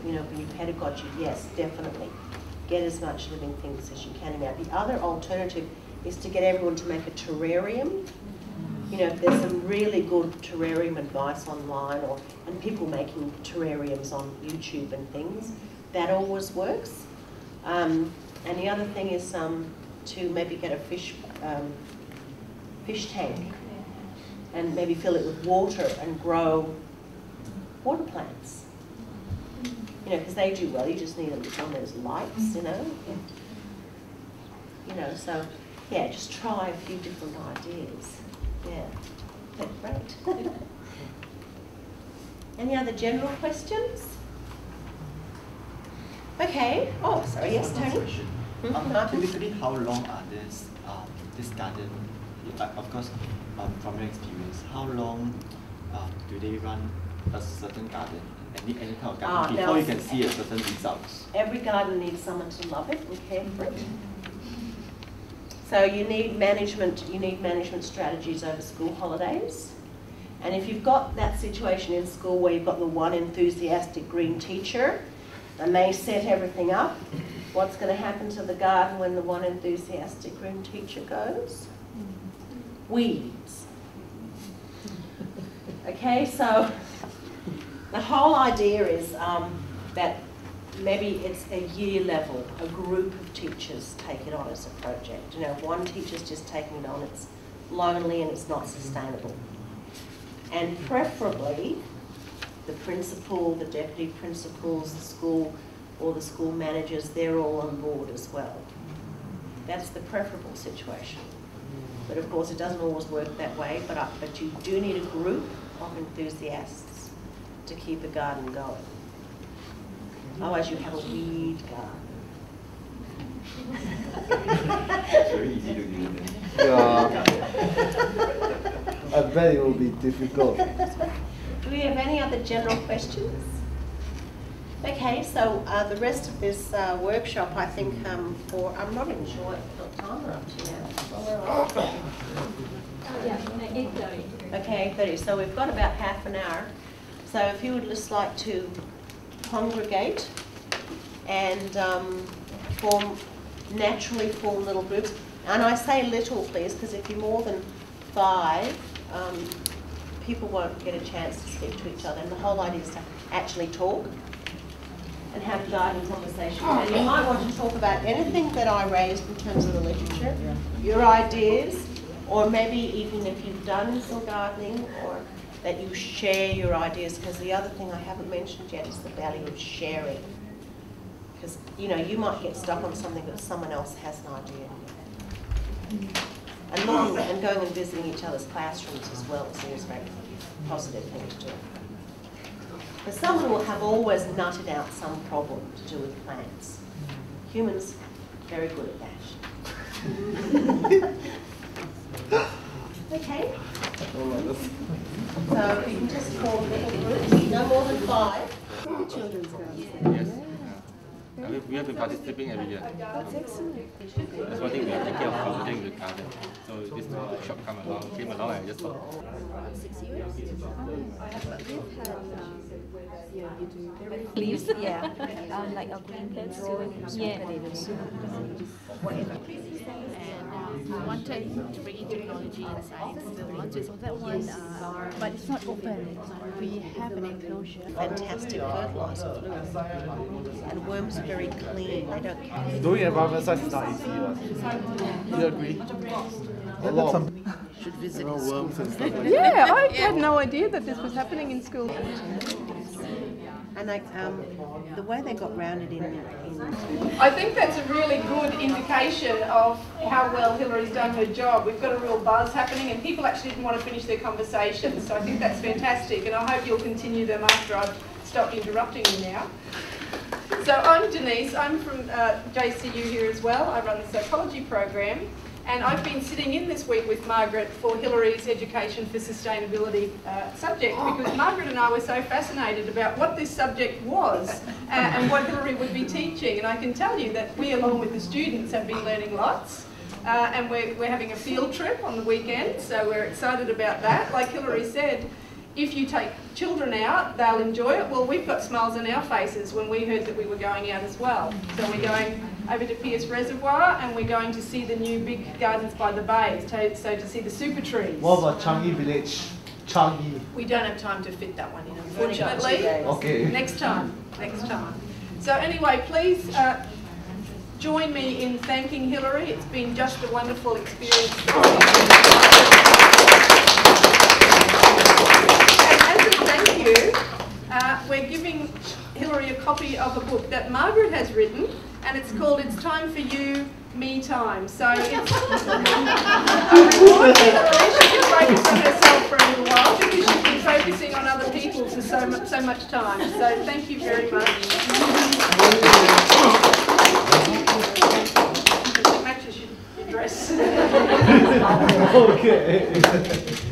you know, for your pedagogy, yes, definitely. Get as much living things as you can in there. The other alternative is to get everyone to make a terrarium. You know, there's some really good terrarium advice online, and people making terrariums on YouTube and things. That always works. And the other thing is to maybe get a fish tank and maybe fill it with water and grow water plants. You know, because they do well. You just need one of those lights, you know. You know, so yeah, just try a few different ideas. Yeah, great. Any other general questions? Okay. Oh, sorry. Yes, Tony. Typically, how long are this garden? Of course, from your experience, how long do they run a certain garden? Any kind of garden before you can see a certain results? Every garden needs someone to love it and care for it. So you need management strategies over school holidays. And if you've got that situation in school where you've got the one enthusiastic green teacher, and they set everything up, what's going to happen to the garden when the one enthusiastic green teacher goes? Weeds. Okay, so the whole idea is that maybe it's a year level, a group of teachers take it on as a project. You know, if one teacher's just taking it on, it's lonely and it's not sustainable. And preferably, the principal, the deputy principals, the school, or the school managers, they're all on board as well. That's the preferable situation. But of course, it doesn't always work that way, but you do need a group of enthusiasts to keep a garden going. Otherwise, you have a weed garden. It's very easy to do that. Yeah. I bet it will be difficult. Do we have any other general questions? Okay, so the rest of this workshop, I think, I'm not even sure what time we're up to now. Yeah, 8:30. Okay, 8:30. So we've got about half an hour. So if you would just like to congregate and naturally form little groups. And I say little, please, because if you're more than 5, people won't get a chance to speak to each other. And the whole idea is to actually talk and have guiding conversation. And you might want to talk about anything that I raised in terms of the literature, your ideas, or maybe even if you've done some gardening, or that you share your ideas, because the other thing I haven't mentioned yet is the value of sharing. Because, you know, you might get stuck on something that someone else has an idea. And looking and going and visiting each other's classrooms as well is always a very positive thing to do. But someone will have always nutted out some problem to do with plants. Humans, very good at that. Okay. So you can just form little groups, no more than 5. Children's groups. Yes. We have been participating every year. That's excellent. That's one thing we are thinking of cultivating the garden. So this workshop came along and I just thought. 6 years? We've had leaves, yeah, like a green plants, yeah. and we wanted to bring in technology and science to so that one, but it's not open. We have an enclosure. Fantastic fertilizer fluid. And worms are very clean, they don't carry. Doing environment science is not easy. Do you agree? A lot of Should visit worms and stuff like that. Yeah, I had no idea that this was happening in school. And like the way they got rounded in I think that's a really good indication of how well Hillary's done her job. We've got a real buzz happening and people actually didn't want to finish their conversations. So I think that's fantastic and I hope you'll continue them after I've stopped interrupting you now. So I'm Denise, I'm from JCU here as well. I run the psychology program. And I've been sitting in this week with Margaret for Hillary's Education for Sustainability subject because Margaret and I were so fascinated about what this subject was and what Hillary would be teaching. And I can tell you that we, along with the students, have been learning lots. And we're having a field trip on the weekend, so we're excited about that. Like Hillary said, if you take children out, they'll enjoy it. Well, we've got smiles on our faces when we heard that we were going out as well. So we're going over to Pierce Reservoir and we're going to see the new big gardens by the bay, so to see the super trees. What about Changi Village? Changi. We don't have time to fit that one in, unfortunately. Okay. Next time, next time. So anyway, please join me in thanking Hilary. It's been just a wonderful experience. And as a thank you, we're giving Hilary a copy of a book that Margaret has written, and it's called It's Time for You, Me Time. So it's a reward for Hilary. She can focus on herself for a little while because she's been focusing on other people for so much time. So thank you very much. It matches your dress. Okay.